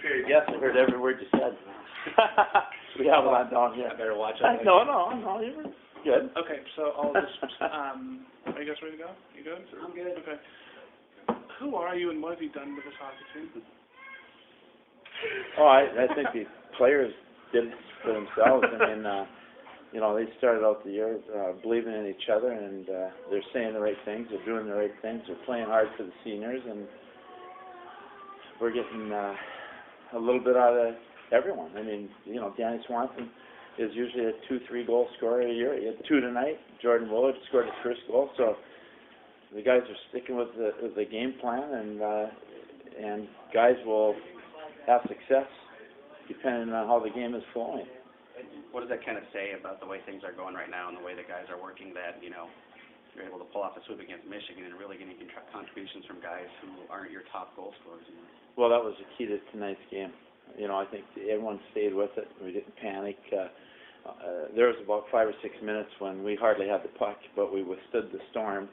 period. Yes, I heard every word you said. We have it on down here. I better watch out. No, you were good. Okay, so I'll just, are you guys ready to go? You good? I'm good. Okay. Who are you and what have you done with this hockey team? Oh, I think the players did it for themselves. I mean, you know, they started out the year believing in each other, and they're saying the right things, they're doing the right things, they're playing hard for the seniors, and we're getting a little bit out of everyone. I mean, you know, Danny Swanson is usually a 2-3 goal scorer a year. He had 2 tonight. Jordan Willard scored his first goal, so the guys are sticking with the game plan, and guys will have success depending on how the game is flowing. What does that kind of say about the way things are going right now and the way the guys are working, that, you know, you're able to pull off a sweep against Michigan and really getting contributions from guys who aren't your top goal scorers? You know? Well, that was the key to tonight's game. You know, I think everyone stayed with it. We didn't panic. There was about 5 or 6 minutes when we hardly had the puck, but we withstood the storm.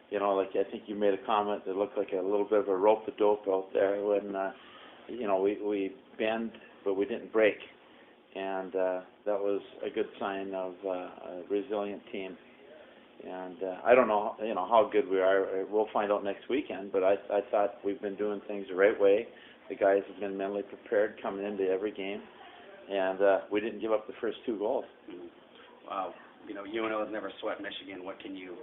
You know, like I think you made a comment that looked like a little bit of a rope-a-dope out there when, you know, we bend, but we didn't break. And that was a good sign of a resilient team. And I don't know, you know, how good we are. We'll find out next weekend. But I thought we've been doing things the right way. The guys have been mentally prepared coming into every game, and we didn't give up the first 2 goals. Mm-hmm. Wow. You know, UNO has never swept Michigan. What can you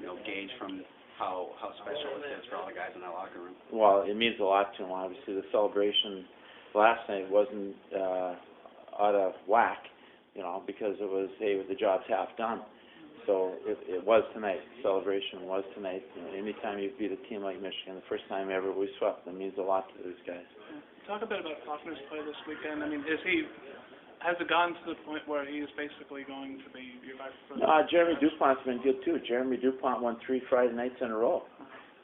know, gauge from how special it is for all the guys in that locker room? Well, it means a lot to them. Obviously, the celebration last night wasn't out of whack, you know, because it was, hey, the job's half done. So it was tonight. Celebration was tonight. You know, anytime you beat a team like Michigan, the first time ever we swept them, means a lot to these guys. Talk a bit about Faulkner's play this weekend. I mean, has it gotten to the point where he is basically going to be your guy for the Jeremy Dupont's been good too. Jeremy Dupont won 3 Friday nights in a row.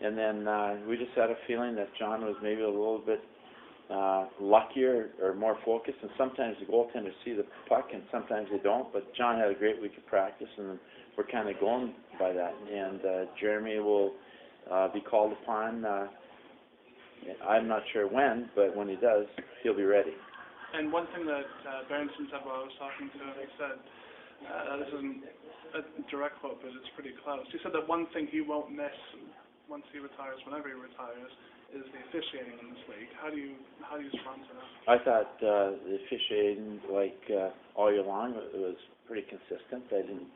And then we just had a feeling that John was maybe a little bit luckier or more focused, and sometimes the goaltenders see the puck and sometimes they don't, but John had a great week of practice and we're kind of going by that. And Jeremy will be called upon. I'm not sure when, but when he does, he'll be ready. And one thing that Berenson said while I was talking to him, he said, this isn't a direct quote, but it's pretty close. He said that one thing he won't miss once he retires, whenever he retires, is the officiating in this league. How do you respond to that? I thought the officiating, like all year long, it was pretty consistent. I didn't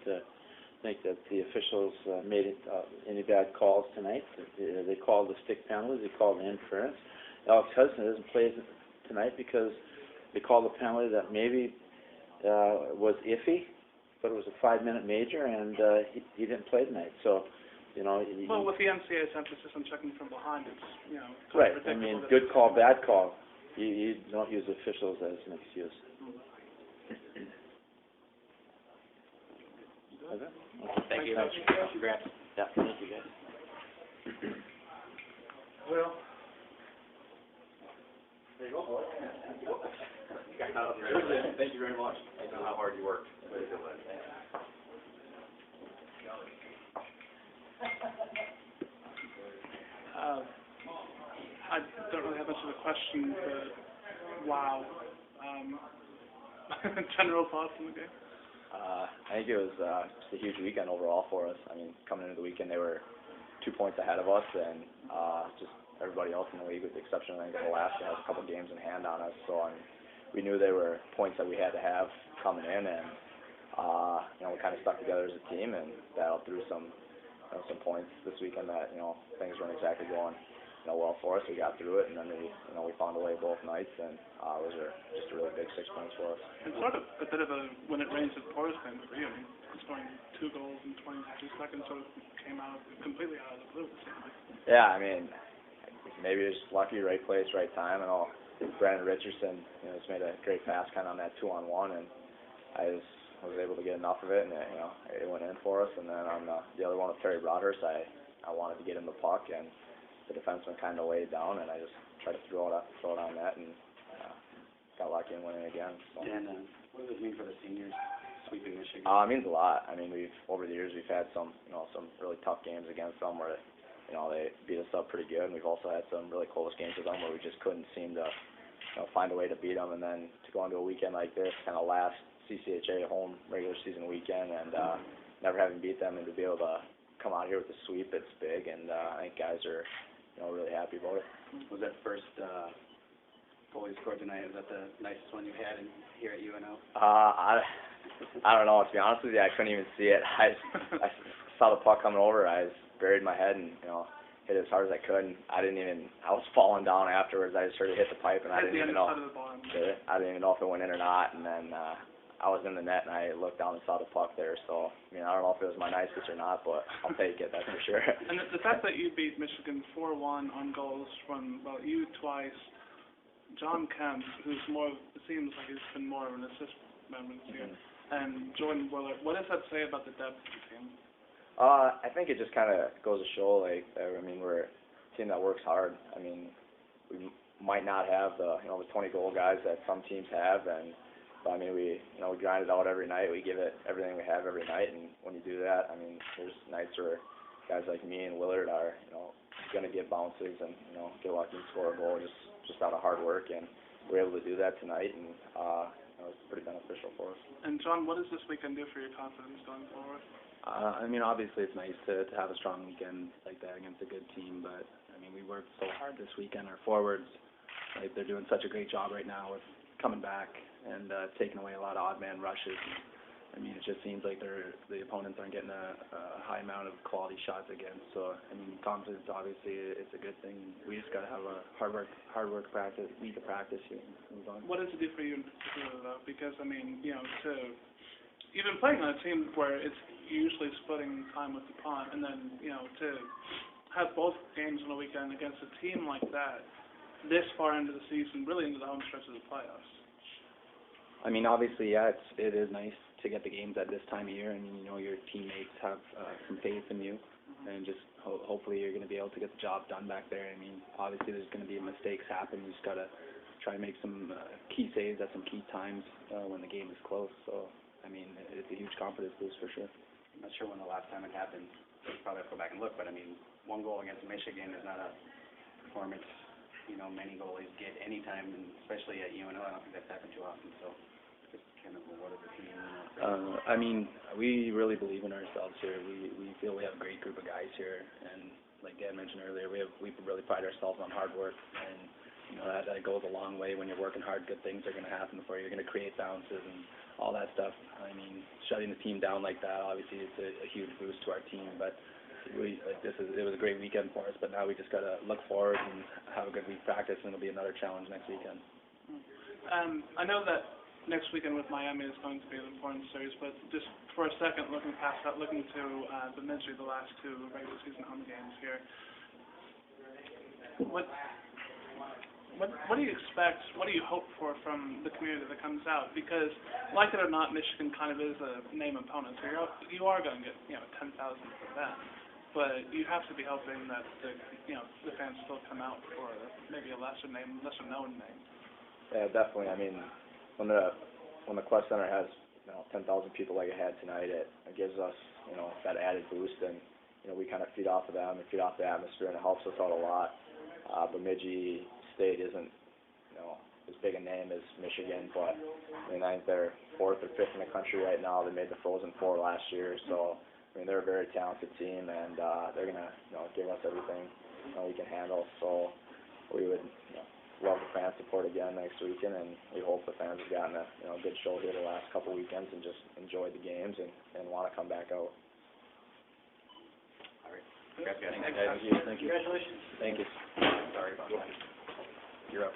think that the officials made any bad calls tonight. They called the stick penalties. They called the interference. Alex Hudson doesn't play tonight because they called a penalty that maybe was iffy, but it was a 5-minute major, and he didn't play tonight. So, you know. Well, with the NCAA's emphasis on checking from behind, it's, you know, right. I mean, good call, bad call. You don't use officials as an excuse. Okay. Thank you. Congrats. Yeah, thank you, guys. Well, there you go. Thank you very much. I know how hard you worked. I don't really have much of a question, but wow. General thoughts on the game? I think it was just a huge weekend overall for us. I mean, coming into the weekend, they were 2 points ahead of us, and just everybody else in the league, with the exception of, I think, Alaska, has a couple games in hand on us. So we knew they were points that we had to have coming in, and you know, we kind of stuck together as a team and battled through some points this weekend that, you know, things weren't exactly going, you know, well for us. We got through it, and then we found a way both nights, and those are just a really big 6 points for us. It's sort of a bit of a when it rains it pours thing for you. I mean, scoring 2 goals in 22 seconds sort of came out completely out of the blue. Yeah, I mean, maybe it's just lucky, right place, right time. And Brandon Richardson, you know, just made a great pass kind of on that 2-on-1, and I was able to get enough of it, and it went in for us. And then on the other one with Terry Broadhurst, I wanted to get him the puck, and the defenseman kind of laid down, and I just tried to throw it on net, and got lucky and winning again. So. And what does it mean for the seniors sweeping Michigan? It means a lot. I mean, over the years we've had some really tough games against them where, you know, they beat us up pretty good, and we've also had some really close games with them where we just couldn't seem to find a way to beat them, and then to go into a weekend like this, kind of last CCHA home regular season weekend, and never having beat them, and to be able to come out here with a sweep, it's big, and I think guys are, really happy about it. Was that first goal you scored tonight, was that the nicest one you've had here at UNO? I don't know, to be honest with you, I couldn't even see it. I saw the puck coming over, I just buried my head and, hit it as hard as I could, and I was falling down afterwards. I just heard it hit the pipe, and I didn't even know. I didn't even know if it went in or not, and then I was in the net, and I looked down and saw the puck there, so, I don't know if it was my nicest or not, but I'll take it, that's for sure. And the fact that you beat Michigan 4-1 on goals from, you twice, John Kemp, who's it seems like he's been more of an assist member this year, and Jordan Willard, what does that say about the depth of the team? I think it just kind of goes to show, we're a team that works hard. We might not have the 20-goal guys that some teams have, but we grind it out every night. We give it everything we have every night, and when you do that, there's nights where guys like me and Willard are, going to get bounces and, get lucky and score a goal just out of hard work, and we're able to do that tonight, and it's pretty beneficial for us. And John, what does this weekend do for your confidence going forward? Obviously it's nice to have a strong weekend like that against a good team, but, we worked so hard this weekend. Our forwards, they're doing such a great job right now with coming back and taking away a lot of odd man rushes. It just seems like the opponents aren't getting a high amount of quality shots against, so, confidence, obviously, it's a good thing. We just got to have a hard work practice, week of practice here and move on. What does it do for you in particular, though? Because, you've been playing on a team where it's usually splitting time with the punt, and then, to have both games on a weekend against a team like that, this far into the season, really into the home stretch of the playoffs. Obviously, yeah, it is nice to get the games at this time of year, and, your teammates have some faith in you, and just hopefully you're going to be able to get the job done back there. Obviously there's going to be mistakes happen. You just got to try and make some key saves at some key times when the game is close, so. It's a huge confidence boost for sure. I'm not sure when the last time it happened. Probably have to go back and look, but one goal against Michigan is not a performance, many goalies get any time, and especially at UNO, I don't think that's happened too often, so just kind of what is the team? We really believe in ourselves here. We feel we have a great group of guys here, and like Dan mentioned earlier, we really pride ourselves on hard work, and that goes a long way. When you're working hard, good things are going to happen for you. You're going to create bounces and all that stuff. Shutting the team down like that, obviously it's a huge boost to our team, but it was a great weekend for us, but now we just got to look forward and have a good week practice, and it'll be another challenge next weekend. I know that next weekend with Miami is going to be an important series, but just for a second, looking past that, looking to the Midget, the last two regular season home games here, what do you expect, what do you hope for from the community that comes out? Because, like it or not, Michigan kind of is a name opponent, so you are going to get, 10,000 for that. But you have to be hoping that the fans still come out for maybe a lesser known name. Yeah, definitely. When the Quest Center has 10,000 people like it had tonight, it gives us that added boost, and we kind of feed off of them and feed off the atmosphere, and it helps us out a lot. Bemidji State isn't as big a name as Michigan, but I think they're 4th or 5th in the country right now. They made the Frozen Four last year, so they're a very talented team, and they're gonna give us everything we can handle. So we would love the fan support again next weekend, and we hope the fans have gotten a good show here the last couple weekends and just enjoyed the games and want to come back out. All right. Thank you. Thank you. Congratulations. Thank you. Sorry about that. You're up.